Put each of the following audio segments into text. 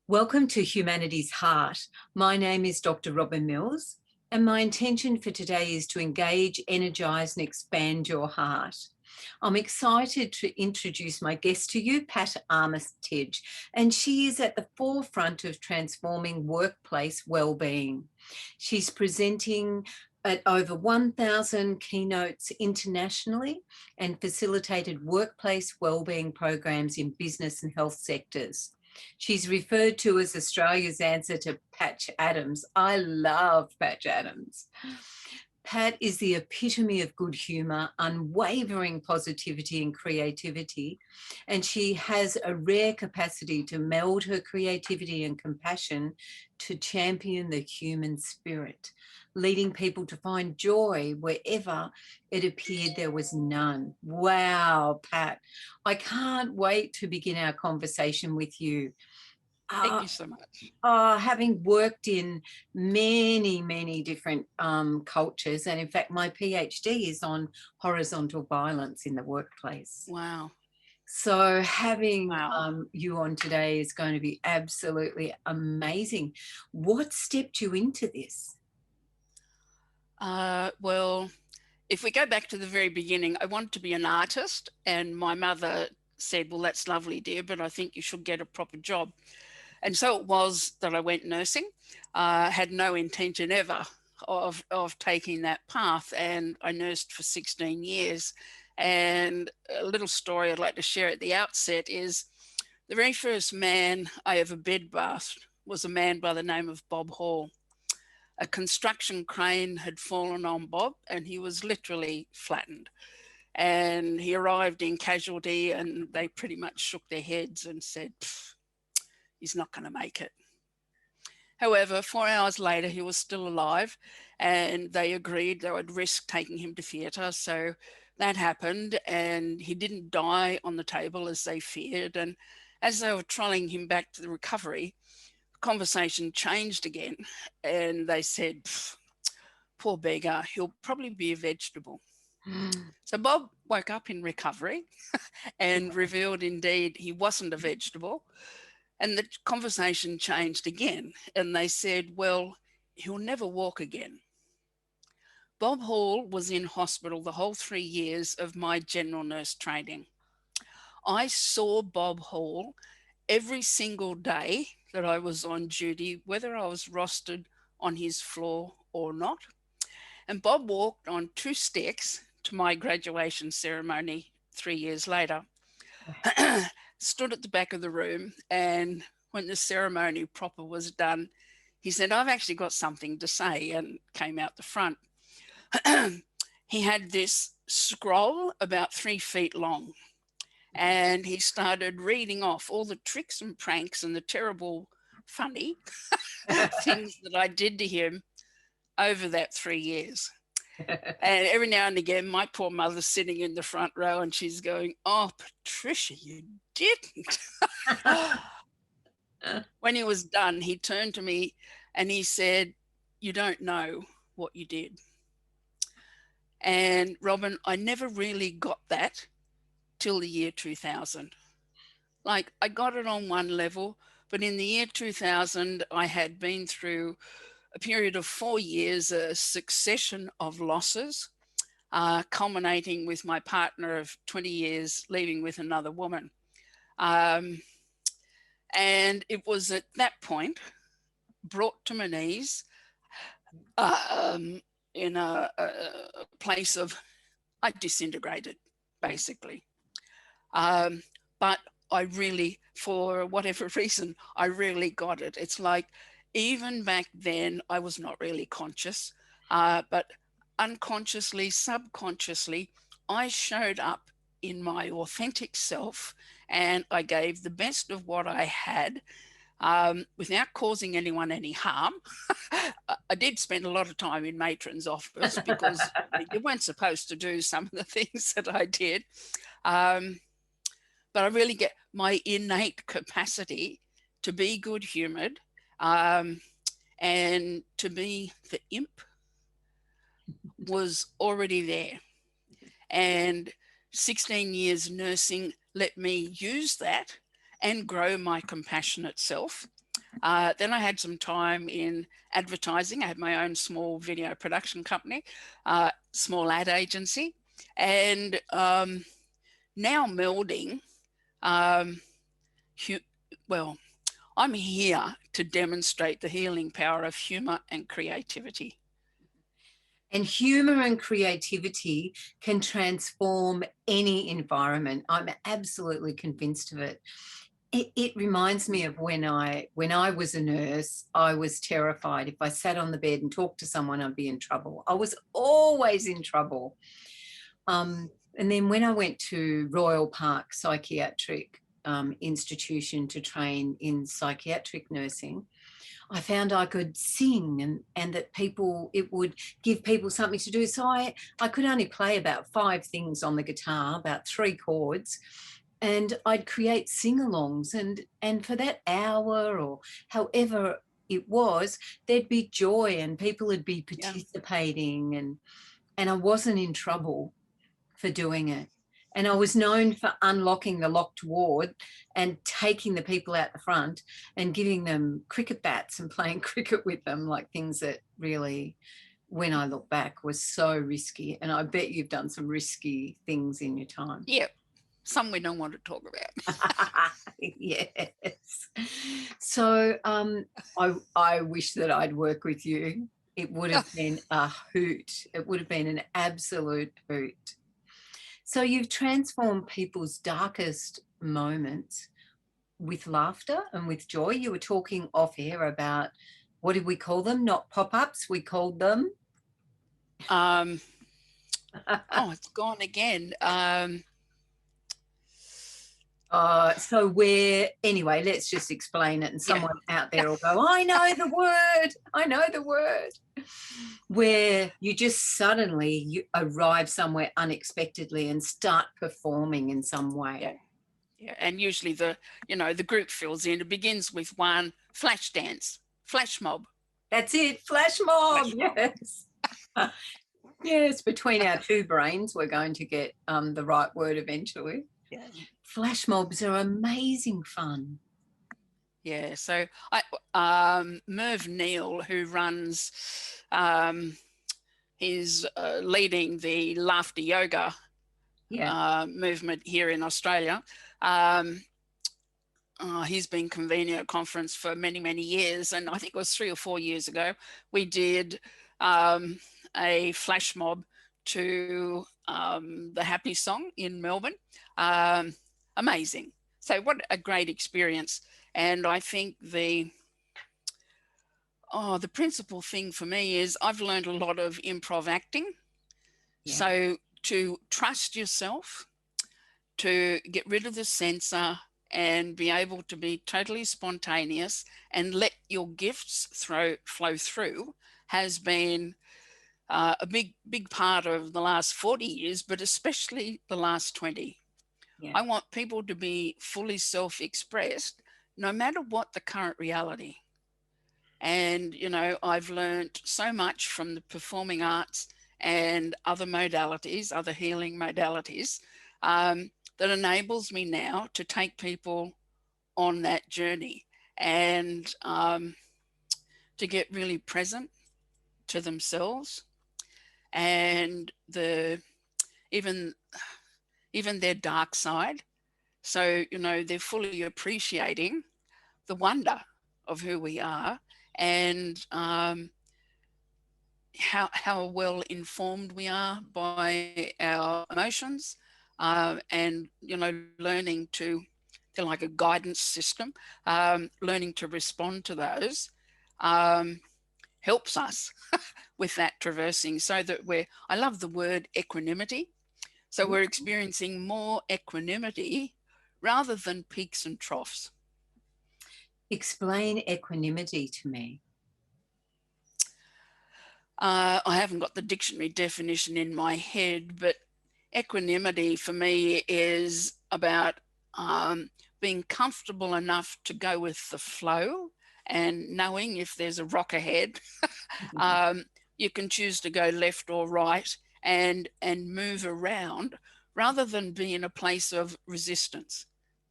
Welcome to Humanity's Heart. My name is Dr. Robyn Mills, and my intention for today is to engage, energise and expand your heart. I'm excited to introduce my guest to you, Pat Armitstead, and she is at the forefront of transforming workplace wellbeing. She's presenting at over 1,000 keynotes internationally and facilitated workplace wellbeing programs in business and health sectors. She's referred to as Australia's answer to Patch Adams. I love Patch Adams. Pat is the epitome of good humour, unwavering positivity and creativity, and she has a rare capacity to meld her creativity and compassion to champion the human spirit, leading people to find joy wherever it appeared there was none. Wow, Pat, I can't wait to begin our conversation with you. Thank you so much. Having worked in many different cultures, and in fact, my PhD is on horizontal violence in the workplace. Wow. So having you on today is going to be absolutely amazing. What stepped you into this? Well, if we go back to the very beginning, I wanted to be an artist, and my mother said, well, that's lovely, dear, but I think you should get a proper job. And so it was that I went nursing. Had no intention ever of taking that path, and I nursed for 16 years. And a little story I'd like to share at the outset is the very first man I ever bed bathed was a man by the name of Bob Hall. A construction crane had fallen on Bob and he was literally flattened. And he arrived in casualty and they pretty much shook their heads and said, he's not going to make it. However, 4 hours later, he was still alive and they agreed they would risk taking him to theatre. So that happened and he didn't die on the table as they feared. And as they were trolling him back to the recovery, conversation changed again and they said, poor beggar, he'll probably be a vegetable. So Bob woke up in recovery and revealed indeed he wasn't a vegetable. And the conversation changed again and they said, well, he'll never walk again. Bob Hall was in hospital the whole 3 years of my general nurse training. I saw Bob Hall every single day that I was on duty, whether I was rostered on his floor or not. And Bob walked on 2 sticks to my graduation ceremony 3 years later, stood at the back of the room, and when the ceremony proper was done, he said, I've actually got something to say, and came out the front. He had this scroll about 3 feet long, and he started reading off all the tricks and pranks and the terrible funny things that I did to him over that 3 years. And every now and again, my poor mother's sitting in the front row and she's going, oh, Patricia, you didn't. When he was done, he turned to me and he said, you don't know what you did. And Robyn, I never really got that till the year 2000. Like I got it on one level, but in the year 2000, I had been through a period of 4 years, a succession of losses, culminating with my partner of 20 years leaving with another woman. And it was at that point, brought to my knees in a place of, I disintegrated, basically. But I really, for whatever reason, I really got it. It's like, even back then, I was not really conscious, but unconsciously, subconsciously, I showed up in my authentic self and I gave the best of what I had without causing anyone any harm. I did spend a lot of time in matron's office because you weren't supposed to do some of the things that I did. But I really get my innate capacity to be good-humoured, and to be the imp was already there. And 16 years nursing let me use that and grow my compassionate self. Then I had some time in advertising. I had my own small video production company, small ad agency, and now melding. Well, I'm here to demonstrate the healing power of humour and creativity. And humour and creativity can transform any environment. I'm absolutely convinced of it. It reminds me of when I was a nurse. I was terrified. If I sat on the bed and talked to someone, I'd be in trouble. I was always in trouble. And then when I went to Royal Park Psychiatric Institution to train in psychiatric nursing, I found I could sing and that it would give people something to do. So I could only play about 5 things on the guitar, about 3 chords, and I'd create sing-alongs. And for that hour or however it was, there'd be joy and people would be participating, and I wasn't in trouble for doing it. And I was known for unlocking the locked ward and taking the people out the front and giving them cricket bats and playing cricket with them, like things that really, when I look back, was so risky. And I bet you've done some risky things in your time. Yeah, some we don't want to talk about. Yes. So I wish that I'd work with you. It would have been a hoot. It would have been an absolute hoot. So you've transformed people's darkest moments with laughter and with joy. You were talking off air about, what did we call them? Not pop-ups, we called them. Oh, it's gone again. So anyway, let's just explain it, and someone out there will go, I know the word. Where you just suddenly you arrive somewhere unexpectedly and start performing in some way. Yeah, and usually the group fills in. It begins with one flash dance, flash mob. That's it, flash mob. Yes. Yes, between our 2 brains, we're going to get the right word eventually. Yeah. Flash mobs are amazing fun. Yeah, so Merv Neal, who runs, he's leading the laughter yoga movement here in Australia. He's been convening a conference for many, many years, and I think it was 3 or 4 years ago, we did a flash mob to the Happy Song in Melbourne. Amazing. So what a great experience. And I think the principal thing for me is I've learned a lot of improv acting. Yeah. So to trust yourself, to get rid of the censor and be able to be totally spontaneous and let your gifts flow through has been a big part of the last 40 years, but especially the last 20. Yeah. I want people to be fully self-expressed, no matter what the current reality. And, I've learned so much from the performing arts and other modalities, other healing modalities, that enables me now to take people on that journey and to get really present to themselves and even their dark side. So, they're fully appreciating the wonder of who we are and how well informed we are by our emotions, and, learning to, they're like a guidance system, learning to respond to those helps us with that traversing, so that I love the word equanimity. So we're experiencing more equanimity rather than peaks and troughs. Explain equanimity to me. I haven't got the dictionary definition in my head, but equanimity for me is about being comfortable enough to go with the flow and knowing if there's a rock ahead, you can choose to go left or right and move around rather than be in a place of resistance,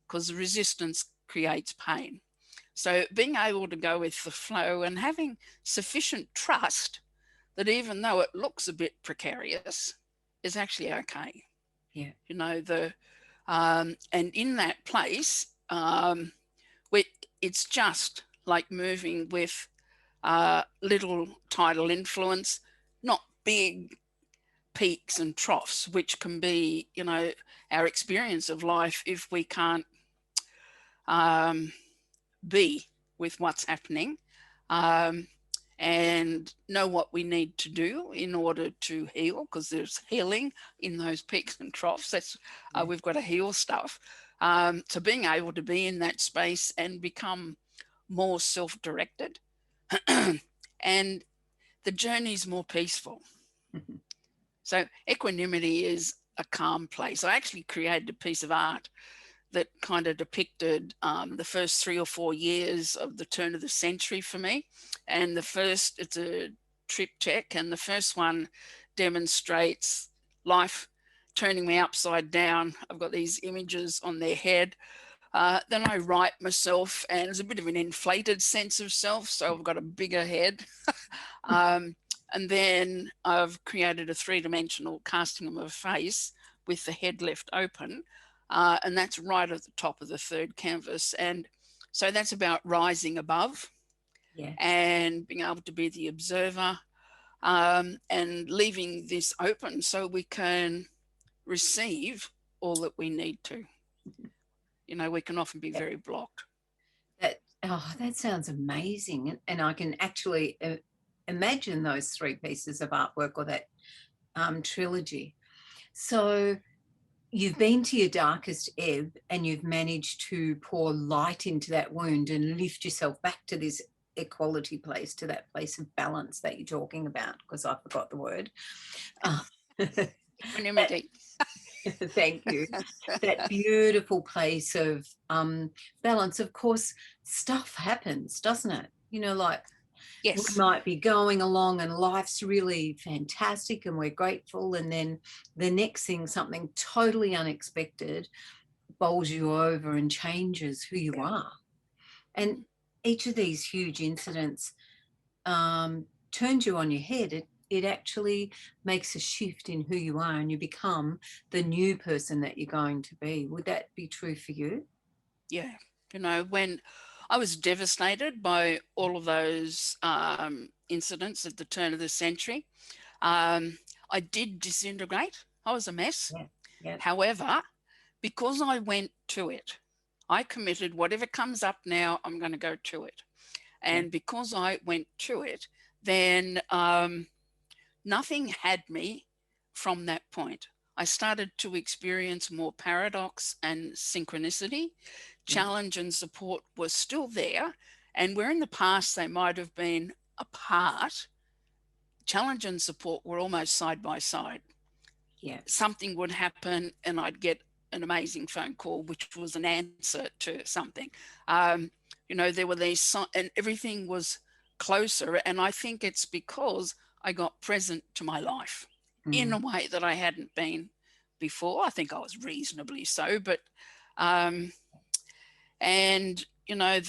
because resistance creates pain. So being able to go with the flow and having sufficient trust that even though it looks a bit precarious, is actually okay. Yeah. You know, and in that place, it's just like moving with little tidal influence, not big peaks and troughs, which can be, you know, our experience of life if we can't be with what's happening and know what we need to do in order to heal, because there's healing in those peaks and troughs. That's we've got to heal stuff. So being able to be in that space and become more self-directed and the journey's more peaceful. So equanimity is a calm place. I actually created a piece of art that kind of depicted the first 3 or 4 years of the turn of the century for me. And it's a triptych, and the first one demonstrates life turning me upside down. I've got these images on their head. Then I write myself, and it's a bit of an inflated sense of self, so I've got a bigger head. And then I've created a 3-dimensional casting of a face with the head left open. And that's right at the top of the third canvas. And so that's about rising above and being able to be the observer and leaving this open so we can receive all that we need to. You know, we can often be very blocked. That sounds amazing. And I can actually imagine those 3 pieces of artwork or that trilogy. So you've been to your darkest ebb and you've managed to pour light into that wound and lift yourself back to this equality place, to that place of balance that you're talking about, because I forgot the word. Equanimity. Thank you. That beautiful place of balance. Of course, stuff happens, doesn't it? You know, like yes, we might be going along and life's really fantastic and we're grateful, and then the next thing, something totally unexpected bowls you over and changes who you are. And each of these huge incidents turns you on your head. It actually makes a shift in who you are, and you become the new person that you're going to be. Would that be true for you? Yeah. You know, when I was devastated by all of those incidents at the turn of the century, I did disintegrate. I was a mess. Yeah. However, because I went to it, I committed whatever comes up now, I'm going to go to it. And because I went to it, then nothing had me from that point. I started to experience more paradox and synchronicity. Challenge and support was still there. And where in the past they might have been apart, challenge and support were almost side by side. Yeah. Something would happen and I'd get an amazing phone call, which was an answer to something. You know, there were these, and everything was closer. And I think it's because I got present to my life in a way that I hadn't been before. I think I was reasonably so, but, and, you know,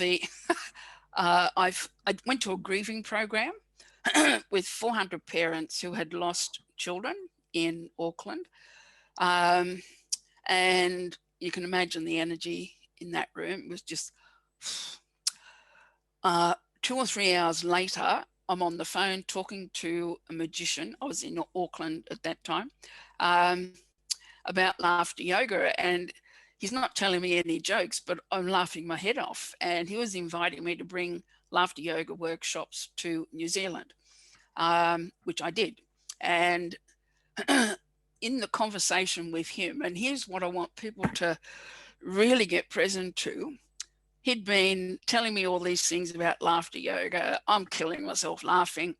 I went to a grieving program with 400 parents who had lost children in Auckland. And you can imagine the energy in that room. It was just 2 or 3 hours later, I'm on the phone talking to a magician. I was in Auckland at that time, about laughter yoga. And he's not telling me any jokes, but I'm laughing my head off. And he was inviting me to bring laughter yoga workshops to New Zealand, which I did. And in the conversation with him, and here's what I want people to really get present to, he'd been telling me all these things about laughter yoga. I'm killing myself laughing,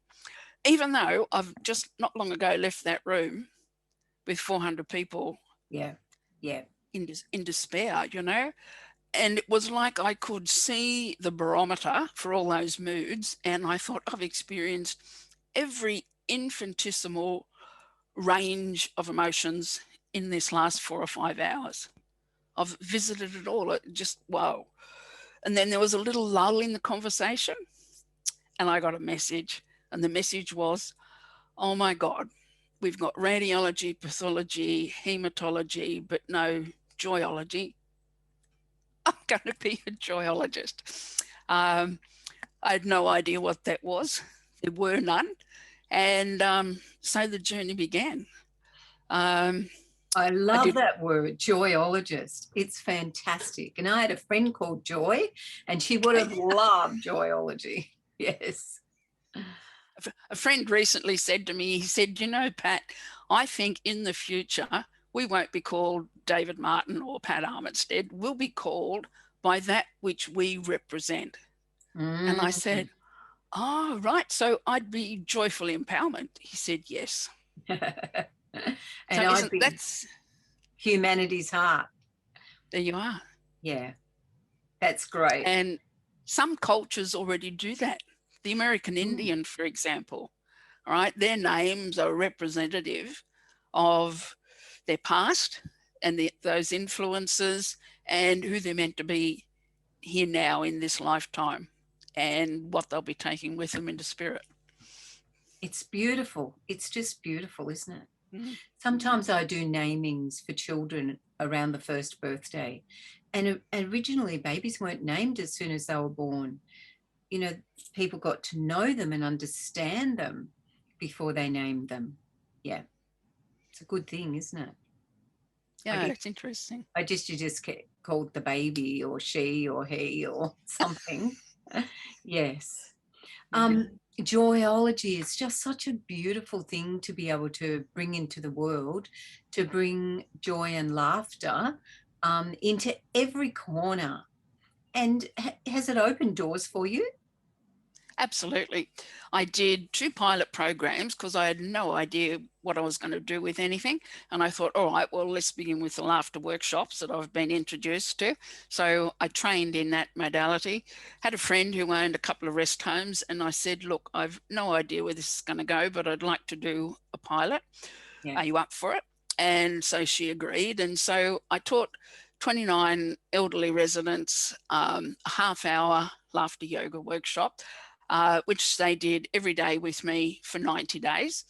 even though I've just not long ago left that room with 400 people in despair, you know. And it was like I could see the barometer for all those moods, and I thought, I've experienced every infinitesimal range of emotions in this last 4 or 5 hours. I've visited it all. Just wow. And then there was a little lull in the conversation, and I got a message. And the message was, oh my God, we've got radiology, pathology, hematology, but no joyology. I'm going to be a joyologist. I had no idea what that was. There were none. And so the journey began. I love that word, joyologist. It's fantastic. And I had a friend called Joy, and she would have loved joyology. Yes. A friend recently said to me, he said, you know, Pat, I think in the future, we won't be called David Martin or Pat Armitstead. We'll be called by that which we represent. And I said, oh, right. So I'd be joyful empowerment. He said, yes. And so I'd be that's humanity's heart. There you are. Yeah, that's great. And some cultures already do that. The American Indian, for example, all right, their names are representative of their past and those influences and who they're meant to be here now in this lifetime and what they'll be taking with them into spirit. It's beautiful. It's just beautiful, isn't it? Mm-hmm. Sometimes I do namings for children around the first birthday. And originally babies weren't named as soon as they were born. You know, people got to know them and understand them before they named them. Yeah. It's a good thing, isn't it? Yeah, it's interesting. You just get called the baby or she or he or something. Yes. Joyology is just such a beautiful thing to be able to bring into the world, to bring joy and laughter into every corner. And has it opened doors for you? Absolutely. I did 2 pilot programs because I had no idea what I was going to do with anything. And I thought, all right, well, let's begin with the laughter workshops that I've been introduced to. So I trained in that modality, had a friend who owned a couple of rest homes. And I said, look, I've no idea where this is going to go, but I'd like to do a pilot. Yeah. Are you up for it? And so she agreed. And so I taught 29 elderly residents a half-hour laughter yoga workshop, which they did every day with me for 90 days.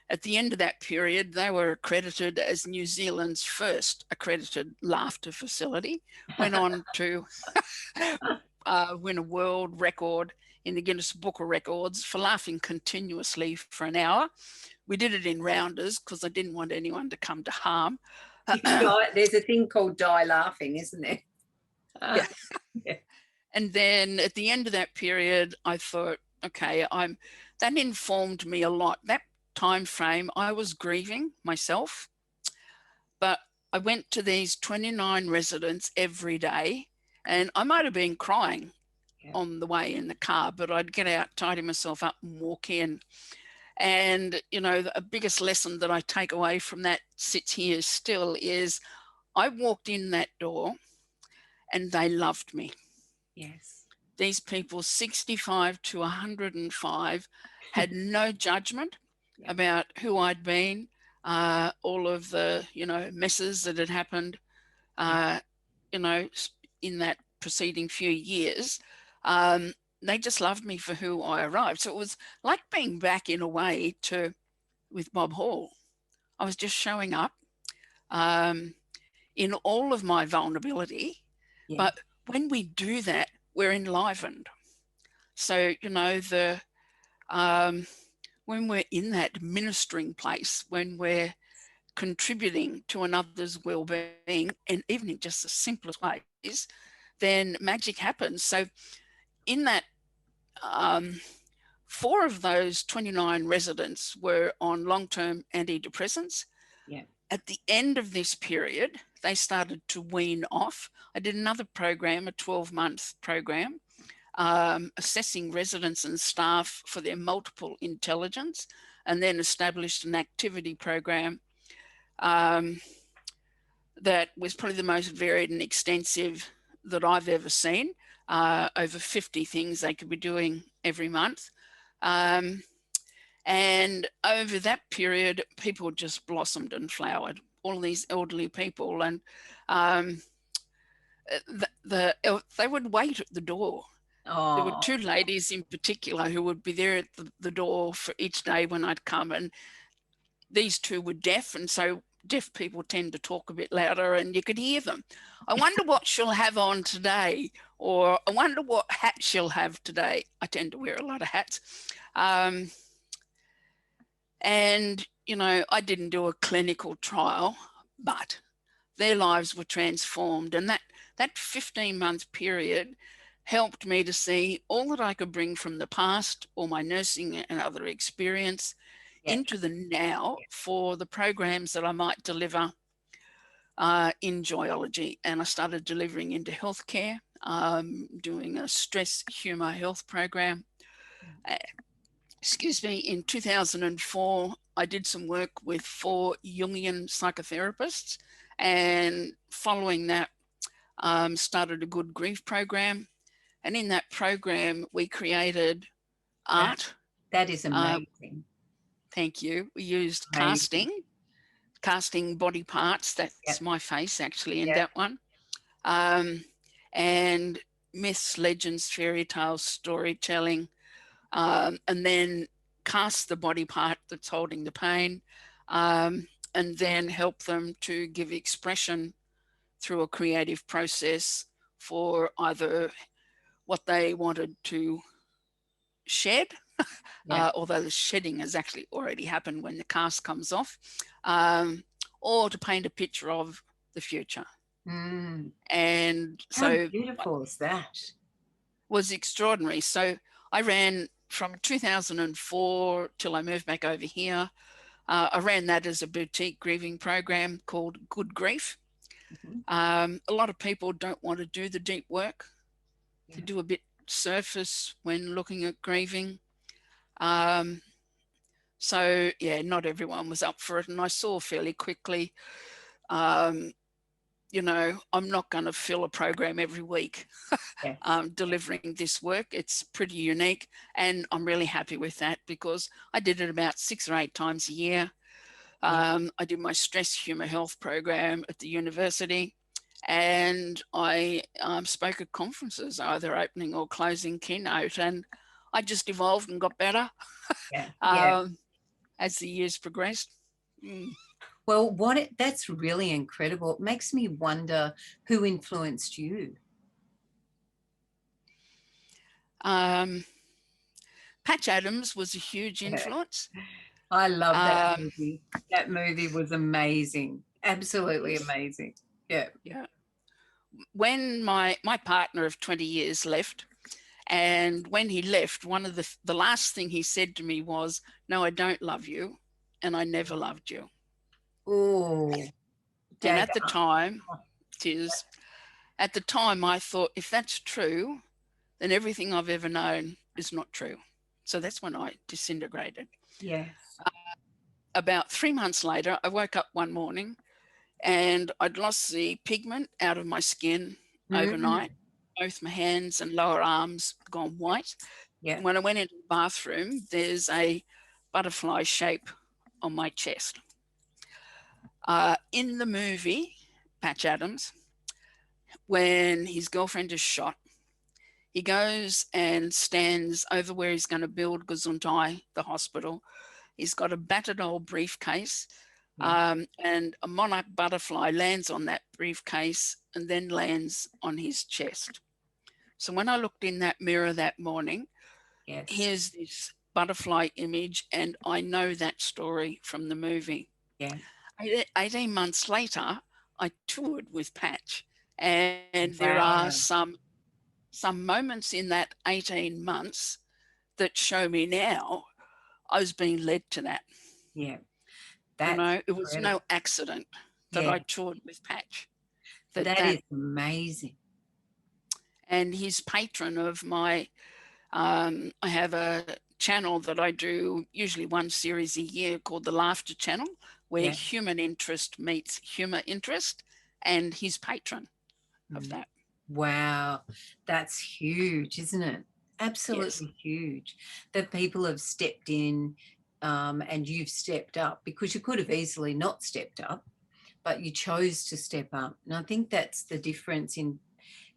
At the end of that period, they were accredited as New Zealand's first accredited laughter facility, went on to win a world record in the Guinness Book of Records for laughing continuously for an hour. We did it in rounders because I didn't want anyone to come to harm. There's a thing called die laughing, isn't there? Yeah. Yeah. And then at the end of that period, I thought, okay, that informed me a lot. That time frame, I was grieving myself, but I went to these 29 residents every day, and I might have been crying on the way in the car, but I'd get out, tidy myself up and walk in. And, you know, the biggest lesson that I take away from that sits here still is I walked in that door and they loved me. Yes. These people, 65 to 105, had no judgment about who I'd been, all of the, you know, messes that had happened, you know, in that preceding few years. They just loved me for who I arrived. So it was like being back in a way with Bob Hall. I was just showing up in all of my vulnerability. Yeah. But when we do that, we're enlivened. So, you know, when we're in that ministering place, when we're contributing to another's well-being, and even in just the simplest ways, then magic happens. So in that, 4 of those 29 residents were on long-term antidepressants. Yeah. At the end of this period, they started to wean off. I did another program, a 12-month program, assessing residents and staff for their multiple intelligence, and then established an activity program that was probably the most varied and extensive that I've ever seen. Over 50 things they could be doing every month. And over that period, people just blossomed and flowered, all these elderly people. And they would wait at the door. There were Oh, two ladies in particular who would be there at the door for each day when I'd come, and these two were deaf, and so deaf people tend to talk a bit louder and you could hear them. I wonder what she'll have on today, or I wonder what hat she'll have today. I tend to wear a lot of hats. And, you know, I didn't do a clinical trial, but their lives were transformed. And that 15-month period helped me to see all that I could bring from the past, all my nursing and other experience, yeah. into the now for the programs that I might deliver in Joyology. And I started delivering into healthcare, doing a stress humour health program. Excuse me, in 2004, I did some work with 4 Jungian psychotherapists, and following that, started a good grief program. And in that program, we created art. That is amazing. Thank you. We used casting body parts. That's my face actually in that one. And myths, legends, fairy tales, storytelling, and then cast the body part that's holding the pain, and then help them to give expression through a creative process for either what they wanted to shed, although the shedding has actually already happened when the cast comes off, or to paint a picture of the future. And so how beautiful is that? Was extraordinary. So I ran from 2004 till I moved back over here. I ran that as a boutique grieving program called Good Grief. A lot of people don't want to do the deep work. They do a bit surface when looking at grieving. So yeah, not everyone was up for it. And I saw fairly quickly, you know, I'm not going to fill a program every week delivering this work. It's pretty unique. And I'm really happy with that because I did it about 6 or 8 times a year. I did my stress humour health program at the university, and I spoke at conferences, either opening or closing keynote, and I just evolved and got better as the years progressed. Well, that's really incredible. It makes me wonder who influenced you. Patch Adams was a huge influence. I love that movie. That movie was amazing. Absolutely amazing. Yeah. When my partner of 20 years left, and when he left, one of the last thing he said to me was, "No, I don't love you, and I never loved you." Oh, and at the time, I thought, if that's true, then everything I've ever known is not true. So that's when I disintegrated. Yes. About 3 months later, I woke up one morning and I'd lost the pigment out of my skin overnight. Both my hands and lower arms gone white. Yeah. And when I went into the bathroom, there's a butterfly shape on my chest. In the movie, Patch Adams, when his girlfriend is shot, he goes and stands over where he's going to build Gesundheit, the hospital. He's got a battered old briefcase, and a monarch butterfly lands on that briefcase and then lands on his chest. So when I looked in that mirror that morning, here's this butterfly image, and I know that story from the movie. 18 months later, I toured with Patch, and there are some moments in that 18 months that show me now I was being led to that. Yeah. You know, it was no accident that I toured with Patch. That is amazing. And he's patron of my, I have a channel that I do usually one series a year called the Laughter Channel, where human interest meets humour interest, and he's patron of that. Wow, that's huge, isn't it? Absolutely huge that people have stepped in, and you've stepped up, because you could have easily not stepped up, but you chose to step up. And I think that's the difference in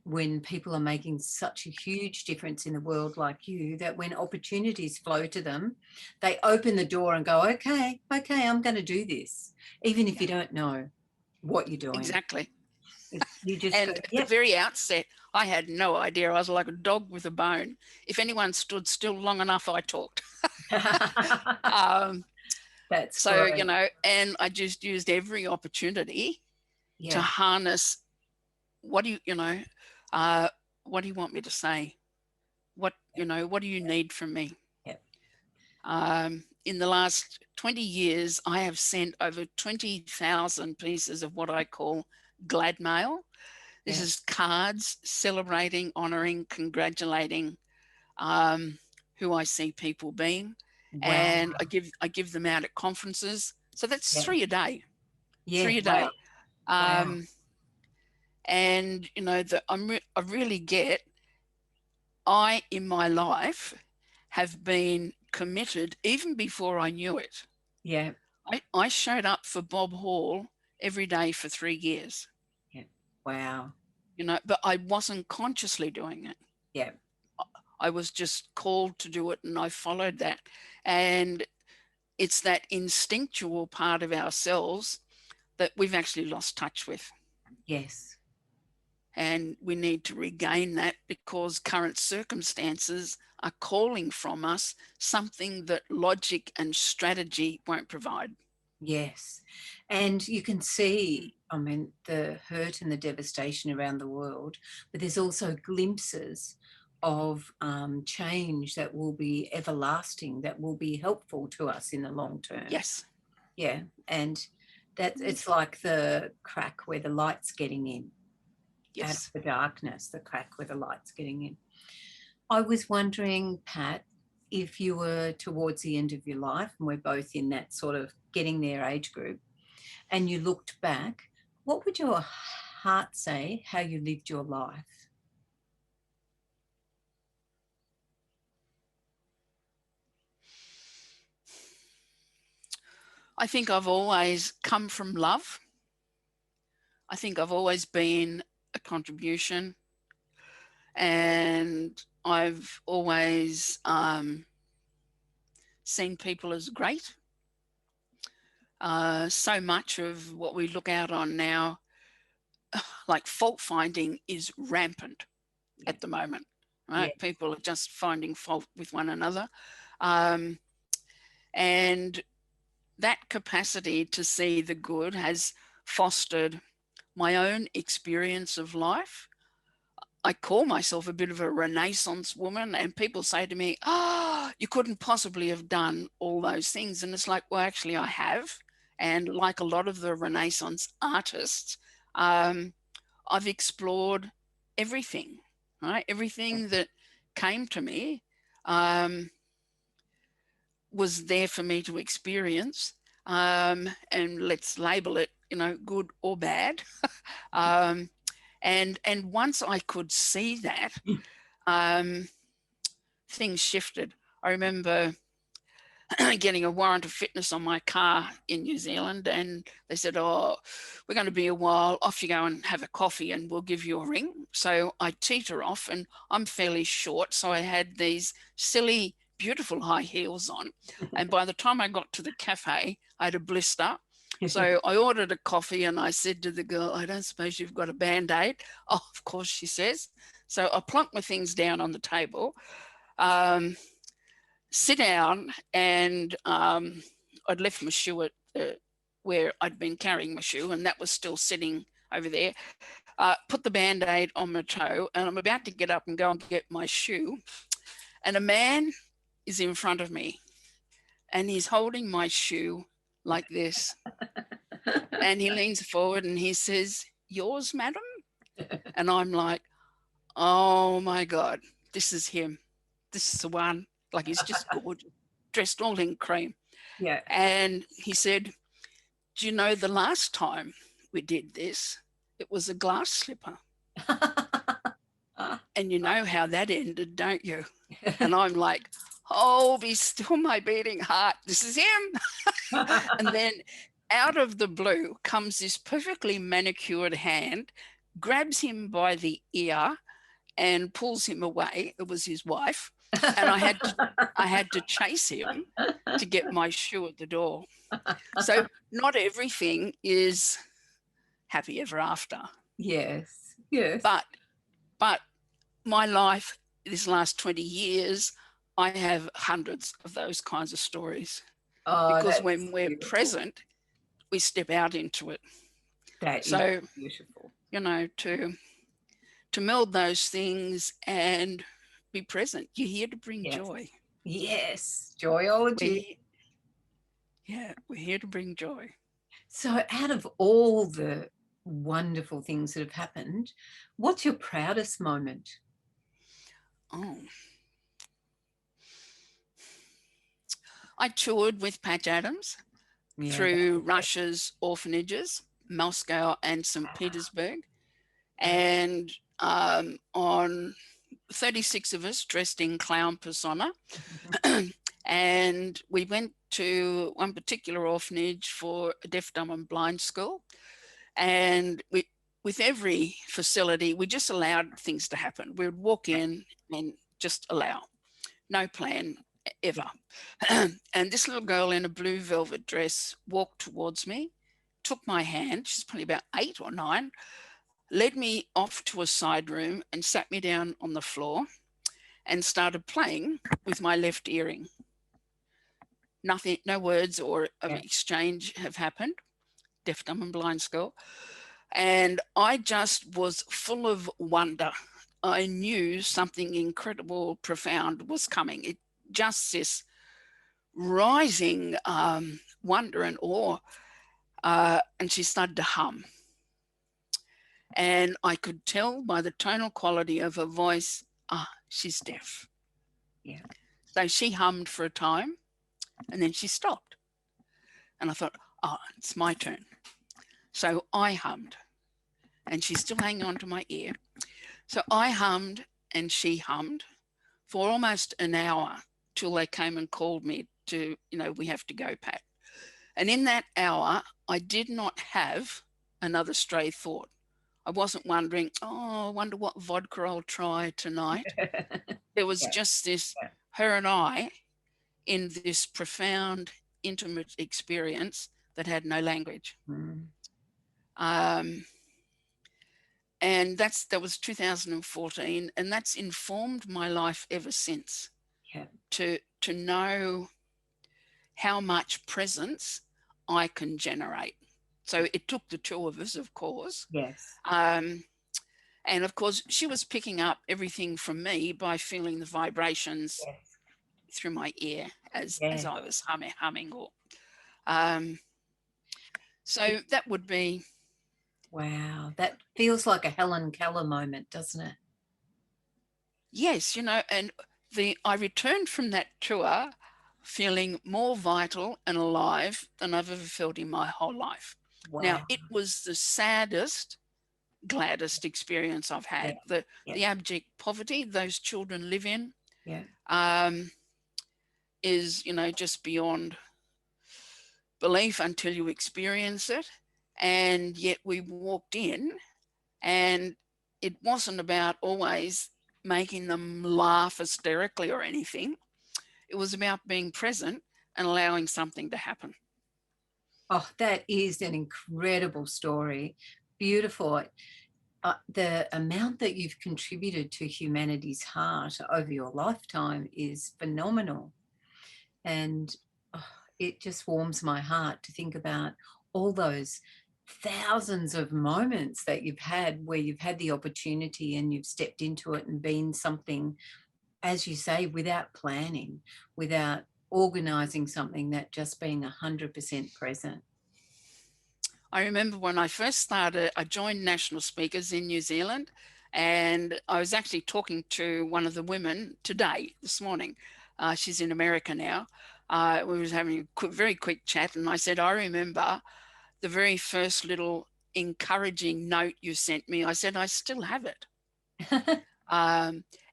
when people are making such a huge difference in the world like you, that when opportunities flow to them, they open the door and go, okay, I'm going to do this, even if you don't know what you're doing. Exactly. You just And go, at the yep. very outset, I had no idea. I was like a dog with a bone. If anyone stood still long enough, I talked. That's So, great. you know, and I just used every opportunity to harness what do you want me to say? What do you need from me? Yep. In the last 20 years, I have sent over 20,000 pieces of what I call glad mail. This is cards celebrating, honouring, congratulating who I see people being. Wow. And I give them out at conferences. So that's 3 a day. Yeah. 3 a day. Wow. And, you know, I really get, in my life, have been committed even before I knew it. Yeah. I showed up for Bob Hall every day for 3 years. Yeah. Wow. You know, but I wasn't consciously doing it. Yeah. I was just called to do it, and I followed that. And it's that instinctual part of ourselves that we've actually lost touch with. Yes. And we need to regain that, because current circumstances are calling from us something that logic and strategy won't provide. Yes. And you can see, I mean, the hurt and the devastation around the world, but there's also glimpses of change that will be everlasting, that will be helpful to us in the long term. Yes. Yeah. And it's like the crack where the light's getting in. Yes. Out of the darkness, the crack where the light's getting in. I was wondering, Pat, if you were towards the end of your life, and we're both in that sort of getting there age group, and you looked back, what would your heart say how you lived your life? I think I've always come from love. I think I've always been a contribution, and I've always seen people as great. So much of what we look out on now, like fault finding, is rampant at the moment, right? Yeah. People are just finding fault with one another. And that capacity to see the good has fostered my own experience of life. I call myself a bit of a Renaissance woman, and people say to me, oh, you couldn't possibly have done all those things. And it's like, well, actually I have. And like a lot of the Renaissance artists, I've explored everything, right? Everything that came to me was there for me to experience. And let's label it, you know, good or bad. And once I could see that, things shifted. I remember getting a warrant of fitness on my car in New Zealand, and they said, oh, we're going to be a while, off you go and have a coffee and we'll give you a ring. So I teeter off, and I'm fairly short, so I had these silly, beautiful high heels on. And by the time I got to the cafe, I had a blister. So I ordered a coffee, and I said to the girl, I don't suppose you've got a Band-Aid? Oh, of course, she says. So I plunked my things down on the table, sit down, and I'd left my shoe at where I'd been carrying my shoe, and that was still sitting over there. Put the Band-Aid on my toe, and I'm about to get up and go and get my shoe, and a man is in front of me, and he's holding my shoe like this. And he leans forward and he says, yours, madam? And I'm like, oh my God, this is him. This is the one. Like, he's just gorgeous, dressed all in cream. Yeah. And he said, do you know the last time we did this, it was a glass slipper. And you know how that ended, don't you? And I'm like, oh, be still my beating heart. This is him. And then out of the blue comes this perfectly manicured hand, grabs him by the ear and pulls him away. It was his wife. And I had to chase him to get my shoe at the door. So not everything is happy ever after. Yes, yes. But my life, this last 20 years, I have hundreds of those kinds of stories. Oh, because that's when we're beautiful. present, we step out into it. That so is beautiful. You know, to meld those things and be present. You're here to bring joy. Yes, Joyology. We're here to bring joy. So out of all the wonderful things that have happened, what's your proudest moment? Oh, I toured with Patch Adams through Russia's orphanages, Moscow and St. Petersburg. And on 36 of us dressed in clown persona. And we went to one particular orphanage for a deaf, dumb and blind school. And with every facility, we just allowed things to happen. We would walk in and just allow. No plan ever. And this little girl in a blue velvet dress walked towards me, took my hand, she's probably about 8 or 9, led me off to a side room and sat me down on the floor and started playing with my left earring. Nothing, no words or of exchange have happened. Deaf, dumb and blind school. And I just was full of wonder. I knew something incredible, profound was coming. It just this rising wonder and awe. And she started to hum. And I could tell by the tonal quality of her voice, she's deaf. Yeah. So she hummed for a time and then she stopped. And I thought, it's my turn. So I hummed and she's still hanging on to my ear. So I hummed and she hummed for almost an hour till they came and called me to, we have to go, Pat. And in that hour, I did not have another stray thought. I wasn't wondering, I wonder what vodka I'll try tonight. There was just this, her and I, in this profound, intimate experience that had no language. And that was 2014, and that's informed my life ever since. To know how much presence I can generate. So it took the two of us, of course. Yes. And of course, she was picking up everything from me by feeling the vibrations through my ear as I was humming. So that would be. Wow, that feels like a Helen Keller moment, doesn't it? Yes, and I returned from that tour feeling more vital and alive than I've ever felt in my whole life. Wow. Now, it was the saddest, gladdest experience I've had. The abject poverty those children live in is, just beyond belief until you experience it. And yet we walked in and it wasn't about always making them laugh hysterically or anything. It was about being present and allowing something to happen. Oh, that is an incredible story. Beautiful. The amount that you've contributed to humanity's heart over your lifetime is phenomenal. And it just warms my heart to think about all those thousands of moments that you've had where you've had the opportunity and you've stepped into it and been something, as you say, without planning, without organising something, that just being 100% present. I remember when I first started, I joined National Speakers in New Zealand, and I was actually talking to one of the women this morning. She's in America now. We was having a very quick chat, and I said, I remember the very first little encouraging note you sent me. I said, I still have it.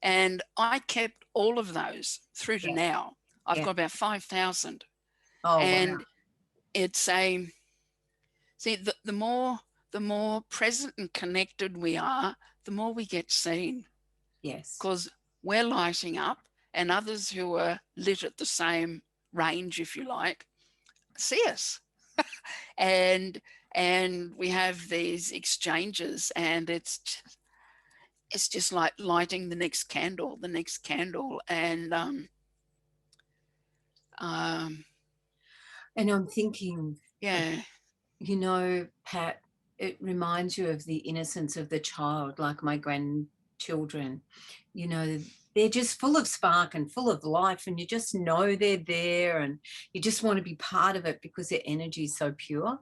And I kept all of those through to now. I've got about 5,000. Oh, and wow. It's the the more present and connected we are, the more we get seen. Yes. Because we're lighting up, and others who are lit at the same range, if you like, see us. and we have these exchanges, and it's just like lighting the next candle. And And I'm thinking, yeah, you know, Pat, it reminds you of the innocence of the child, like my grandchildren. You know, they're just full of spark and full of life, and you just know they're there, and you just want to be part of it because their energy is so pure.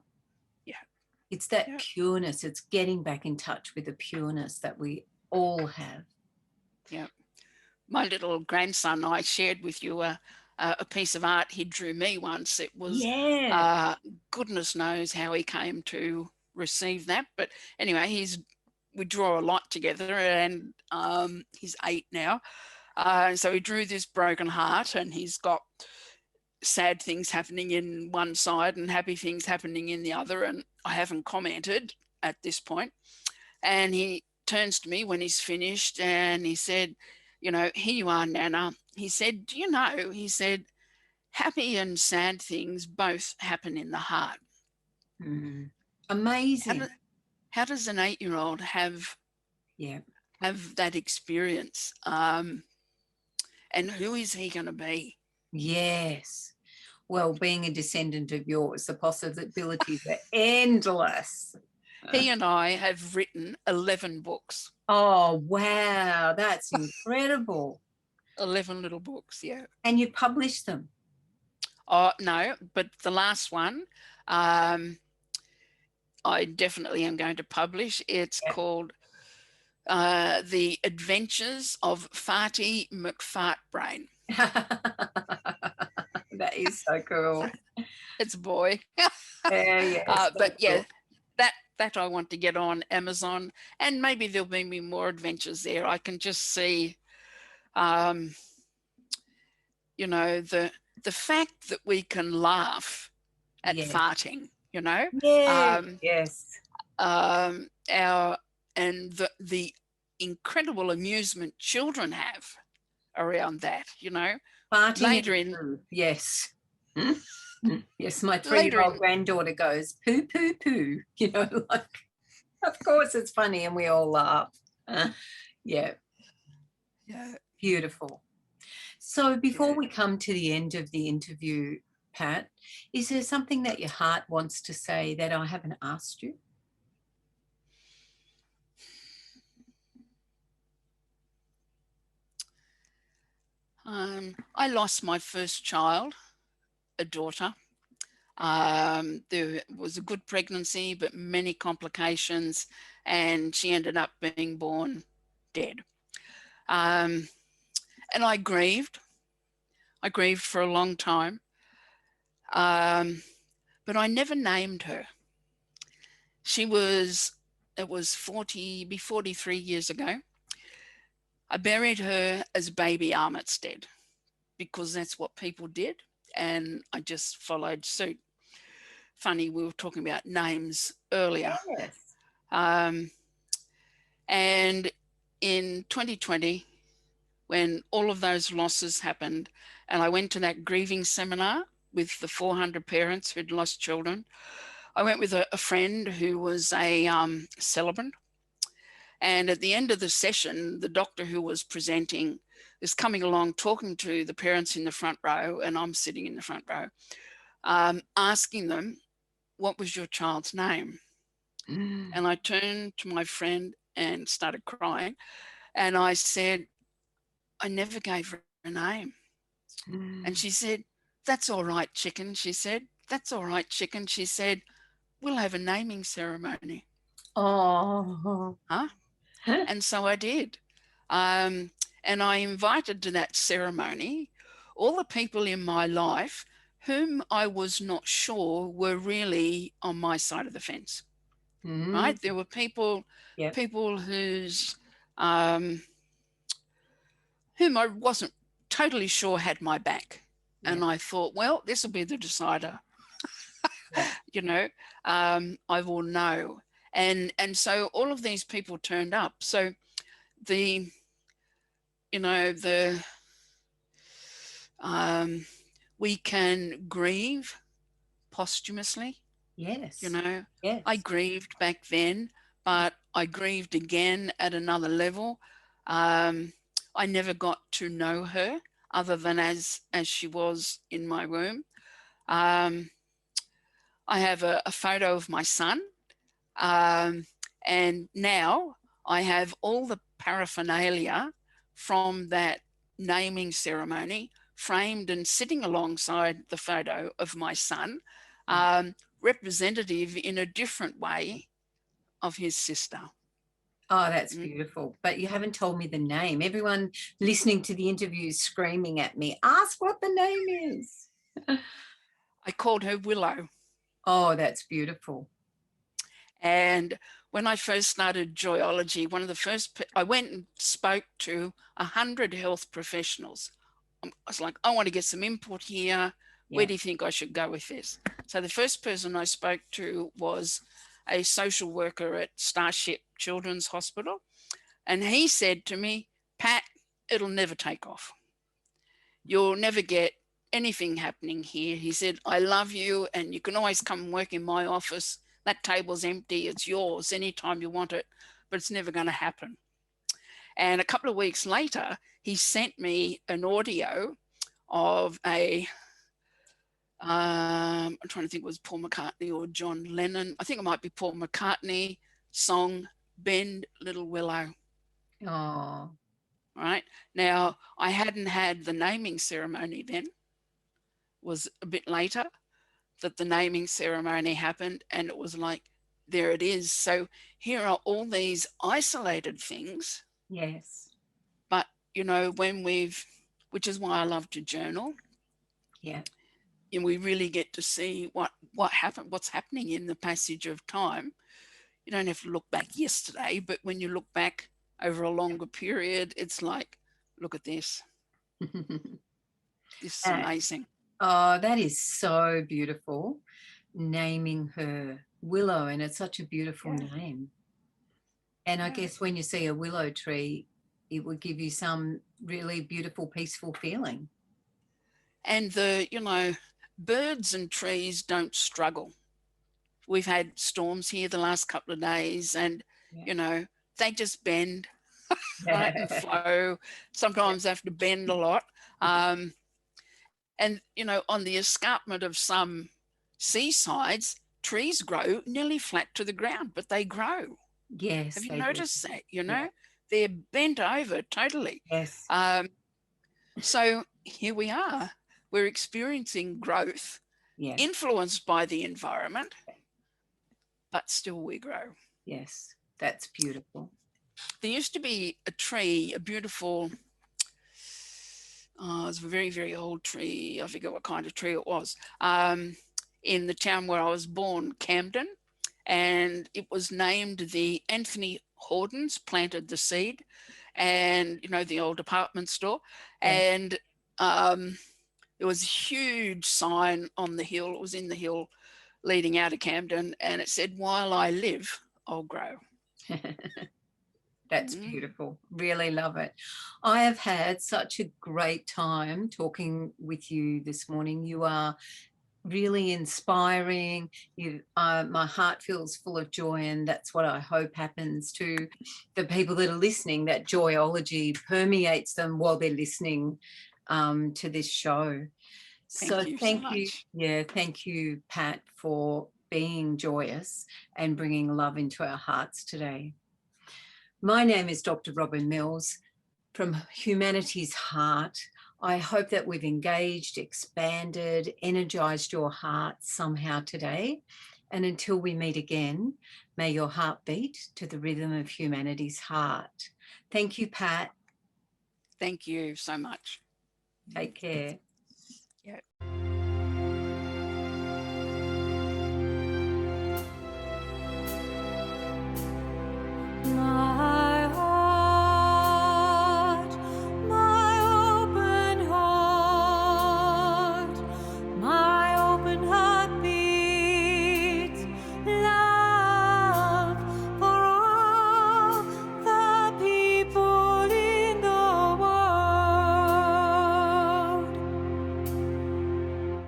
yeah, It's that pureness. It's getting back in touch with the pureness that we all have. yeah. My little grandson, I shared with you a piece of art he drew me once. It was, goodness knows how he came to receive that. But anyway, we draw a lot together, and he's 8 now. So he drew this broken heart, and he's got sad things happening in one side and happy things happening in the other. And I haven't commented at this point. And he turns to me when he's finished, and he said, you know, here you are, Nana. He said, do you know, he said, happy and sad things both happen in the heart. Mm. Amazing. How does an 8-year-old have that experience? And who is he going to be? Yes. Well, being a descendant of yours, the possibilities are endless. He and I have written 11 books. Oh, wow. That's incredible. 11 little books, yeah. And you published them? Oh, no, but the last one, I definitely am going to publish. It's called The Adventures of Farty McFartbrain. That is so cool. It's a boy. Yes, but yeah, that I want to get on Amazon, and maybe there'll be more adventures there. I can just see, you know, the fact that we can laugh at farting, you know. Yes. The incredible amusement children have around that, you know. Farting later in poo. Yes. Yes, my 3-year-old granddaughter goes poo poo poo, you know, like, of course it's funny and we all laugh. Yeah, beautiful. So before we come to the end of the interview, Pat, is there something that your heart wants to say that I haven't asked you? I lost my first child, a daughter. There was a good pregnancy, but many complications, and she ended up being born dead. And I grieved. I grieved for a long time, but I never named her. It was 43 years ago. I buried her as baby Armitstead because that's what people did, and I just followed suit. Funny, we were talking about names earlier. Yes. And in 2020, when all of those losses happened, and I went to that grieving seminar with the 400 parents who'd lost children, I went with a friend who was a celebrant. And at the end of the session, the doctor who was presenting is coming along talking to the parents in the front row, and I'm sitting in the front row, asking them, what was your child's name? And I turned to my friend and started crying. And I said, I never gave her a name. And she said, that's all right, chicken. She said, that's all right, chicken. She said, we'll have a naming ceremony. Oh. Huh? And so I did. And I invited to that ceremony all the people in my life whom I was not sure were really on my side of the fence. Right? There were people whose whom I wasn't totally sure had my back. And I thought, well, this will be the decider. You know, I will know. And so all of these people turned up. So the, you know, we can grieve posthumously. Yes. You know, Yes. I grieved back then, but I grieved again at another level. I never got to know her other than as she was in my room. I have a photo of my son, and now I have all the paraphernalia from that naming ceremony framed and sitting alongside the photo of my son, representative in a different way of his sister. Oh, that's beautiful. But you haven't told me the name. Everyone listening to the interview is screaming at me, ask what the name is. I called her Willow. Oh, that's beautiful. And when I first started Joyology, one of the first, I went and spoke to 100 health professionals. I was like, I want to get some input here. Yeah. Where do you think I should go with this? So the first person I spoke to was a social worker at Starship Children's Hospital. And he said to me, Pat, it'll never take off. You'll never get anything happening here. He said, I love you and you can always come and work in my office. That table's empty. It's yours anytime you want it, but it's never going to happen. And a couple of weeks later, he sent me an audio of a, I'm trying to think it was Paul McCartney or John Lennon. I think it might be Paul McCartney song, Bend Little Willow. Oh. Right. Now, I hadn't had the naming ceremony then. It was a bit later that the naming ceremony happened, and it was like, there it is. So here are all these isolated things. Yes. But, you know, when which is why I love to journal. Yeah. And we really get to see what happened, what's happening in the passage of time. You don't have to look back yesterday, but when you look back over a longer period, it's like, look at this. This is amazing. Oh, that is so beautiful. Naming her Willow, and it's such a beautiful name. And I guess when you see a willow tree, it would give you some really beautiful, peaceful feeling. And you know, birds and trees don't struggle. We've had storms here the last couple of days, and, you know, they just bend right, and flow. Sometimes they have to bend a lot. And, you know, on the escarpment of some seasides, trees grow nearly flat to the ground, but they grow. Yes. Have you noticed that? You know, Yeah. they're bent over totally. Yes. So here we are. We're experiencing growth, influenced by the environment, but still we grow. Yes, that's beautiful. There used to be a tree, a beautiful, it was a very, very old tree. I forget what kind of tree it was, in the town where I was born, Camden. And it was named the Anthony Hordens planted the seed, and, you know, the old department store. And there was a huge sign on the hill. It was in the hill leading out of Camden, and it said, while I live, I'll grow. That's beautiful. Really love it. I have had such a great time talking with you this morning. You are really inspiring. My heart feels full of joy, and that's what I hope happens to the people that are listening, that joyology permeates them while they're listening to this show. Thank you. Yeah, thank you, Pat, for being joyous and bringing love into our hearts today. My name is Dr. Robyn Mills from Humanity's Heart. I hope that we've engaged, expanded, energized your heart somehow today. And until we meet again, may your heart beat to the rhythm of humanity's heart. Thank you, Pat. Thank you so much. Take care. Yeah.